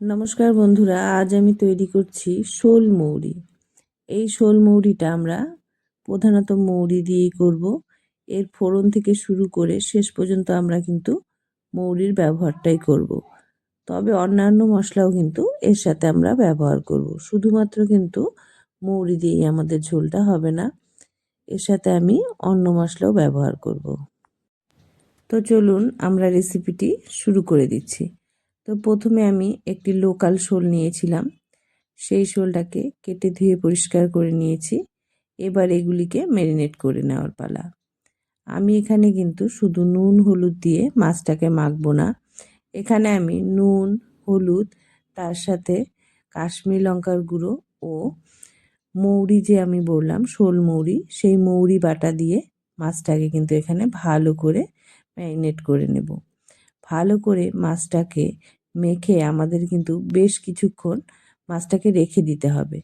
নমস্কার বন্ধুরা, আজ আমি তৈরি করছি শোল মৌরি। এই শোল মৌরিটা আমরা প্রধানত মৌরি দিয়েই করব। এর ফোড়ন থেকে শুরু করে শেষ পর্যন্ত আমরা কিন্তু মৌরির ব্যবহারটাই করব। তবে অন্যান্য মশলাও কিন্তু এর সাথে আমরা ব্যবহার করব। শুধুমাত্র কিন্তু মৌরি দিয়েই আমাদের ঝোলটা হবে না, এর সাথে আমি অন্য মশলাও ব্যবহার করব। তো চলুন আমরা রেসিপিটি শুরু করে দিচ্ছি। তো প্রথমে আমি একটি লোকাল শোল নিয়েছিলাম, সেই শোলটাকে কেটে ধুয়ে পরিষ্কার করে নিয়েছি। এবার এগুলিকে ম্যারিনেট করে নেওয়ার পালা। আমি এখানে কিন্তু শুধু নুন হলুদ দিয়ে মাছটাকে মাখবো না। এখানে আমি নুন, হলুদ, তার সাথে কাশ্মীরি লঙ্কার গুঁড়ো ও মৌরি, যে আমি বললাম শোল মৌরি, সেই মৌরি বাটা দিয়ে মাছটাকে কিন্তু এখানে ভালো করে ম্যারিনেট করে নেব। ভালো করে মাছটাকে মেখে আমাদের কিন্তু বেশ কিছুক্ষণ মাছটাকে রেখে দিতে হবে,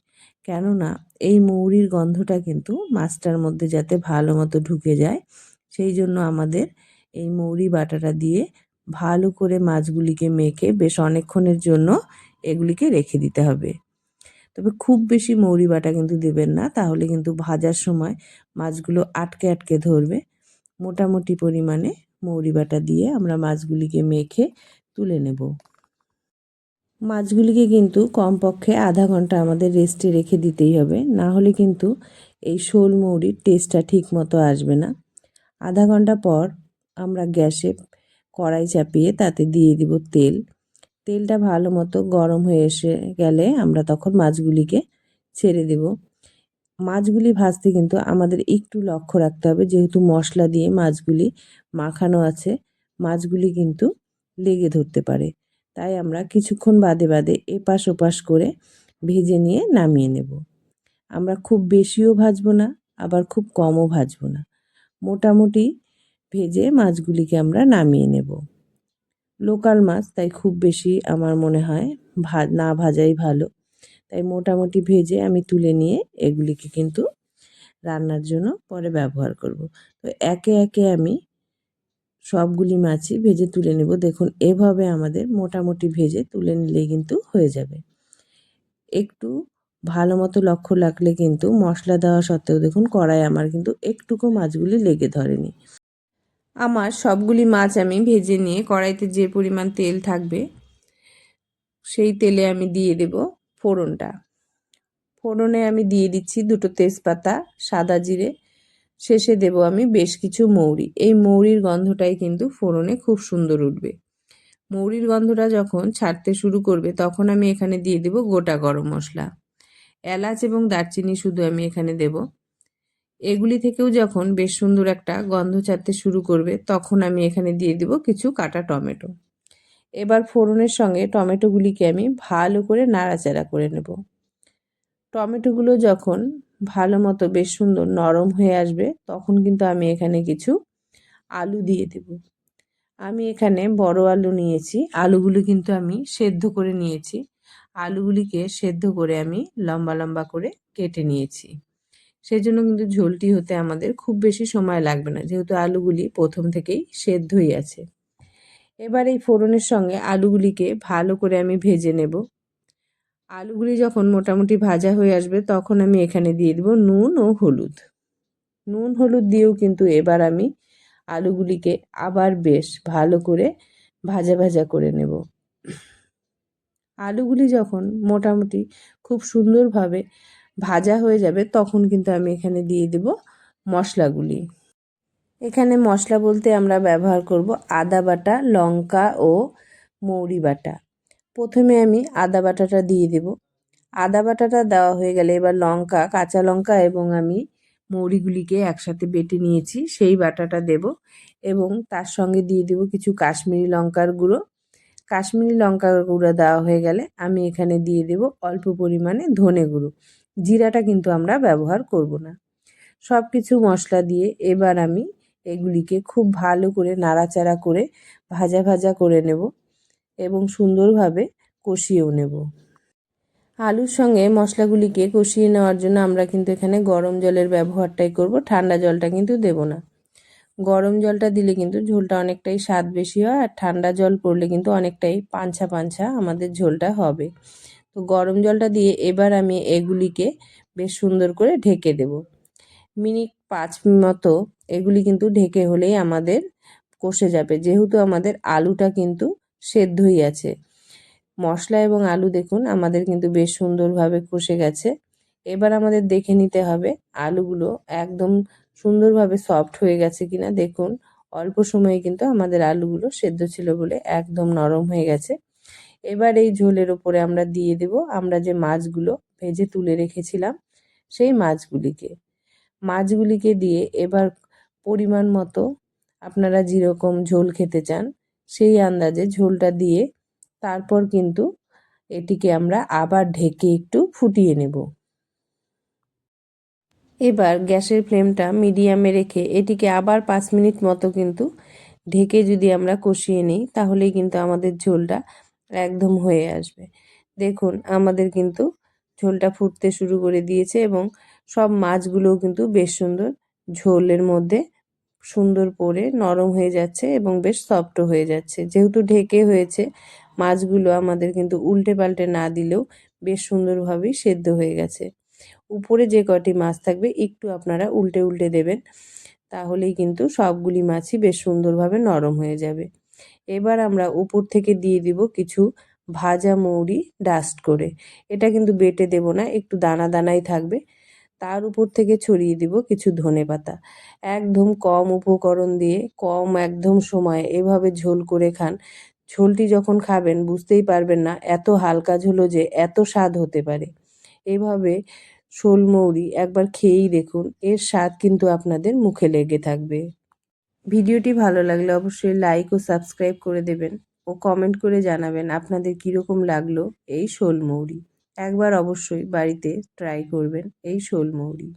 কেননা এই মৌরির গন্ধটা কিন্তু মাছটার মধ্যে যাতে ভালো মতো ঢুকে যায়, সেই জন্য আমাদের এই মৌরি বাটাটা দিয়ে ভালো করে মাছগুলিকে মেখে বেশ অনেকক্ষণের জন্য এগুলিকে রেখে দিতে হবে। তবে খুব বেশি মৌরি বাটা কিন্তু দেবেন না, তাহলে কিন্তু ভাজার সময় মাছগুলো আটকে আটকে ধরবে। মোটামুটি পরিমাণে মৌরি বাটা দিয়ে আমরা মাছগুলিকে মেখে তুলে নেব। মাছগুলিকে কিন্তু কমপক্ষে আধা ঘন্টা আমাদের রেস্টে রেখে দিতেই হবে, না হলে কিন্তু এই শোল মৌরির টেস্টটা ঠিক মতো আসবে না। আধা ঘন্টা পর আমরা গ্যাসে কড়াই চাপিয়ে তাতে দিয়ে দিব তেল। তেলটা ভালো মতো গরম হয়ে এসে গেলে আমরা তখন মাছগুলিকে ছেড়ে দেব। মাছগুলি ভাজতে কিন্তু আমাদের একটু লক্ষ্য রাখতে হবে, যেহেতু মশলা দিয়ে মাছগুলি মাখানো আছে, মাছগুলি কিন্তু লেগে ধরতে পারে। তাই আমরা কিছুক্ষণ বাদে বাদে এপাশ ওপাশ করে ভেজে নিয়ে নামিয়ে নেব। আমরা খুব বেশিও ভাজবো না, আবার খুব কমও ভাজবো না, মোটামুটি ভেজে মাছগুলিকে আমরা নামিয়ে নেব। লোকাল মাছ, তাই খুব বেশি আমার মনে হয় না ভাজাই ভালো। তাই মোটামুটি ভেজে আমি তুলে নিয়ে এগুলিকে কিন্তু রান্নার জন্য পরে ব্যবহার করব। তো একে একে আমি সবগুলি মাছই ভেজে তুলে নেব। দেখুন, এভাবে আমাদের মোটামুটি ভেজে তুলে নিলেই কিন্তু হয়ে যাবে। একটু ভালো মতো লক্ষ্য রাখলে কিন্তু মশলা দেওয়া সত্ত্বেও দেখুন কড়াই আমার কিন্তু একটুকু মাছগুলি লেগে ধরেনি। আমার সবগুলি মাছ আমি ভেজে নিয়ে কড়াইতে যে পরিমাণ তেল থাকবে সেই তেলে আমি দিয়ে দেব ফোড়নটা। ফোড়নে আমি দিয়ে দিচ্ছি দুটো তেজপাতা, সাদা জিরে, শেষে দেব আমি বেশ কিছু মৌরি। এই মৌরির গন্ধটাই কিন্তু ফোড়নে খুব সুন্দর উঠবে। মৌরির গন্ধটা যখন ছাড়তে শুরু করবে তখন আমি এখানে দিয়ে দেব গোটা গরম মশলা, এলাচ এবং দারচিনি শুধু আমি এখানে দেব। এগুলি থেকেও যখন বেশ সুন্দর একটা গন্ধ ছাড়তে শুরু করবে তখন আমি এখানে দিয়ে দেব কিছু কাটা টমেটো। এবার ফোড়নের সঙ্গে টমেটোগুলিকে আমি ভালো করে নাড়াচাড়া করে নেব। টমেটোগুলো যখন ভালো মতো বেশ সুন্দর নরম হয়ে আসবে তখন কিন্তু আমি এখানে কিছু আলু দিয়ে দেব। আমি এখানে বড় আলু নিয়েছি, আলুগুলো কিন্তু আমি সেদ্ধ করে নিয়েছি। আলুগুলিকে সেদ্ধ করে আমি লম্বা লম্বা করে কেটে নিয়েছি। সেজন্য কিন্তু ঝোলটি হতে আমাদের খুব বেশি সময় লাগবে না, যেহেতু আলুগুলি প্রথম থেকেই সেদ্ধই আছে। এবার এই ফোড়নের সঙ্গে আলুগুলিকে ভালো করে আমি ভেজে নেব। আলুগুলি যখন মোটামুটি ভাজা হয়ে আসবে তখন আমি এখানে দিয়ে দেব নুন ও হলুদ। নুন হলুদ দিয়েও কিন্তু এবার আমি আলুগুলিকে আবার বেশ ভালো করে ভাজা ভাজা করে নেব। আলুগুলি যখন মোটামুটি খুব সুন্দরভাবে ভাজা হয়ে যাবে তখন কিন্তু আমি এখানে দিয়ে দেব মশলাগুলি। এখানে মশলা বলতে আমরা ব্যবহার করব আদা বাটা, লঙ্কা ও মৌরি বাটা। প্রথমে আমি আদা বাটাটা দিয়ে দেব। আদা বাটাটা দেওয়া হয়ে গেলে এবার লঙ্কা, কাঁচা লঙ্কা এবং আমি মৌরিগুলিকে একসাথে বেটে নিয়েছি সেই বাটাটা দেব, এবং তার সঙ্গে দিয়ে দেব কিছু কাশ্মীরি লঙ্কার গুঁড়ো। কাশ্মীরি লঙ্কার গুঁড়ো দেওয়া হয়ে গেলে আমি এখানে দিয়ে দেব অল্প পরিমাণে ধনে গুঁড়ো। জিরাটা কিন্তু আমরা ব্যবহার করব না। সব কিছু মশলা দিয়ে এবার আমি এগুলিকে খুব ভালো করে নাড়াচাড়া করে ভাজা ভাজা করে নেব এবং সুন্দরভাবে কষিয়েও নেব। আলুর সঙ্গে মশলাগুলিকে কষিয়ে নেওয়ার জন্য আমরা কিন্তু এখানে গরম জলের ব্যবহারটাই করব, ঠান্ডা জলটা কিন্তু দেব না। গরম জলটা দিলে কিন্তু ঝোলটা অনেকটাই স্বাদ বেশি হয়, আর ঠান্ডা জল পড়লে কিন্তু অনেকটাই পাঞ্ছা পাঞ্ছা আমাদের ঝোলটা হবে। তো গরম জলটা দিয়ে এবার আমি এগুলিকে বেশ সুন্দর করে ঢেকে দেব। মিনিট 5 মতো এগুলি কিন্তু ঢেকে হলেই আমাদের কষে যাবে, যেহেতু আমাদের আলুটা কিন্তু সেদ্ধই আছে। মশলা এবং আলু দেখুন আমাদের কিন্তু বেশ সুন্দরভাবে কষে গেছে। এবার আমাদের দেখে নিতে হবে আলুগুলো একদম সুন্দরভাবে সফট হয়ে গেছে কিনা। দেখুন অল্প সময়ে কিন্তু আমাদের আলুগুলো সেদ্ধ ছিল বলে একদম নরম হয়ে গেছে। এবার এই ঝোলের ওপরে আমরা দিয়ে দেব আমরা যে মাছগুলো ভেজে তুলে রেখেছিলাম সেই মাছগুলিকে দিয়ে এবার পরিমাণ মতো আপনারা যেরকম ঝোল খেতে চান সেই আন্দাজে ঝোলটা দিয়ে তারপর কিন্তু এটিকে আমরা আবার ঢেকে একটু ফুটিয়ে নেব। এবার গ্যাসের ফ্লেমটা মিডিয়ামে রেখে এটিকে আবার 5 মিনিট মতো কিন্তু ঢেকে যদি আমরা কষিয়ে নিই তাহলেই কিন্তু আমাদের ঝোলটা একদম হয়ে আসবে। দেখুন আমাদের কিন্তু ঝোলটা ফুটতে শুরু করে দিয়েছে এবং সব মাছগুলোও কিন্তু বেশ সুন্দর ঝোলের মধ্যে সুন্দর পড়ে নরম হয়ে যাচ্ছে এবং বেশ সফটও হয়ে যাচ্ছে। যেহেতু ঢেকে হয়েছে মাছগুলো আমাদের কিন্তু উল্টে পাল্টে না দিলেও বেশ সুন্দরভাবেই সেদ্ধ হয়ে গেছে। উপরে যে কটি মাছ থাকবে একটু আপনারা উল্টে উল্টে দেবেন, তাহলেই কিন্তু সবগুলি মাছই বেশ সুন্দরভাবে নরম হয়ে যাবে। এবার আমরা উপর থেকে দিয়ে দিব কিছু ভাজা মৌরি ডাস্ট করে। এটা কিন্তু বেটে দেব না, একটু দানা দানাই থাকবে। তার উপর থেকে ছড়িয়ে দিব কিছু ধনেপাতা। একদম কম উপকরণ দিয়ে কম একদম সময়ে এভাবে ঝোল করে খান। ঝোলটি যখন খাবেন বুঝতেই পারবেন না এত হালকা ঝোলও যে এত স্বাদ হতে পারে। এভাবে শোলমৌরি একবার খেয়েই দেখুন, এর স্বাদ কিন্তু আপনাদের মুখে লেগে থাকবে। ভিডিওটি ভালো লাগলে অবশ্যই লাইক ও সাবস্ক্রাইব করে দেবেন ও কমেন্ট করে জানাবেন আপনাদের কীরকম লাগলো এই শোলমৌরি। একবার অবশ্যই বাড়িতে ট্রাই করবেন এই শোলমৌরি।